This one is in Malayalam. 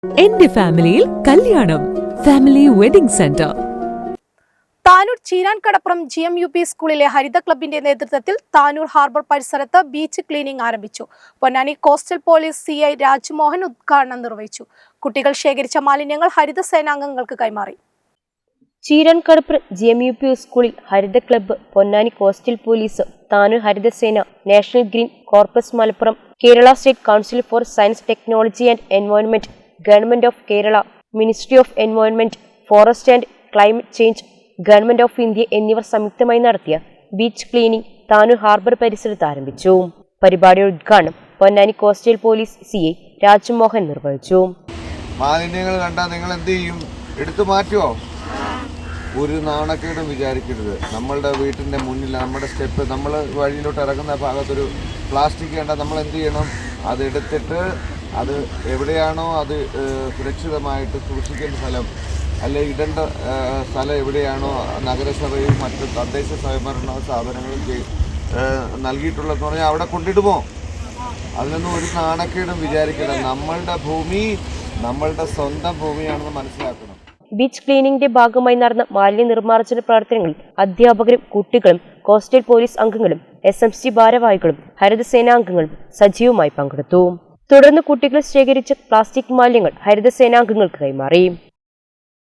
എന്റെ ഫാമിലിയിൽ കല്യാണം family wedding center. Tanur Cheerankadappuram GMUP സ്കൂളിലെ ഹരിത ക്ലബിന്റെ നേതൃത്വത്തിൽ താനൂർ ഹാർബർ പരിസരത്ത് ബീച്ച് ക്ലീനിംഗ് ആരംഭിച്ചു. Ponnani coastal police CI Rajmohan ഉദ്ഘാടനം നിർവഹിച്ചു. കുട്ടികൾ ശേഖരിച്ച മാലിന്യങ്ങൾ ഹരിത സേനാംഗങ്ങൾക്ക് കൈമാറി. ചീരാൻകടപ്പുറം GMUP സ്കൂളിൽ ഹരിത club, Ponnani coastal police, Tanur Harithasena, national green corps Malappuram, Kerala state council for science, technology and environment, government of Kerala, ministry of environment, forest and climate change, government of India എന്നിവർ സംയുക്തമായി നടത്തിയ ബീച്ച് ക്ലീനിംഗ് താനൂർ ഹാർബർ പരിസരത്ത് ആരംഭിച്ചു. പരിപാടിയുടെ ഉദ്ഘാടനം Ponnani coastal police CI Rajmohan നിർവഹിച്ചു. മാലിന്യങ്ങൾ കണ്ടാൽ നിങ്ങൾ എന്ത് ചെയ്യും? എടുത്തു മാറ്റുമോ? ഒരു നാണക്കേടും വിചാരിക്കരുത്. നമ്മളുടെ വീട്ടിൻ്റെ മുന്നിൽ നമ്മുടെ സ്റ്റെപ്പ്, നമ്മൾ വഴിയിലോട്ട് ഇറങ്ങുന്ന ഭാഗത്തൊരു പ്ലാസ്റ്റിക് കണ്ടാൽ നമ്മൾ എന്ത് ചെയ്യണം? അതെടുത്തിട്ട് അത് എവിടെയാണോ അത് സുരക്ഷിതമായിട്ട് സൂക്ഷിക്കേണ്ട സ്ഥലം, അല്ലെ ഇടേണ്ട സ്ഥലം എവിടെയാണോ നഗരസഭയും മറ്റ് തദ്ദേശ സ്വയംഭരണ സ്ഥാപനങ്ങളും നൽകിയിട്ടുള്ളതെന്ന് പറഞ്ഞാൽ അവിടെ കൊണ്ടിടുമോ? അതിനൊന്നും ഒരു നാണക്കേടും വിചാരിക്കില്ല. നമ്മളുടെ ഭൂമി നമ്മളുടെ സ്വന്തം ഭൂമിയാണെന്ന് മനസ്സിലാക്കണം. ബീച്ച് ക്ലീനിംഗിന്റെ ഭാഗമായി നടന്ന മാലിന്യ നിർമ്മാർജ്ജന പ്രവർത്തനങ്ങളിൽ അധ്യാപകരും കുട്ടികളും കോസ്റ്റൽ പോലീസ് അംഗങ്ങളും SMC ഭാരവാഹികളും ഹരിതസേനാംഗങ്ങളും സജീവമായി പങ്കെടുത്തു. തുടർന്ന് കുട്ടികൾ ശേഖരിച്ച പ്ലാസ്റ്റിക് മാലിന്യങ്ങൾ ഹരിതസേനാംഗങ്ങൾക്ക് കൈമാറി.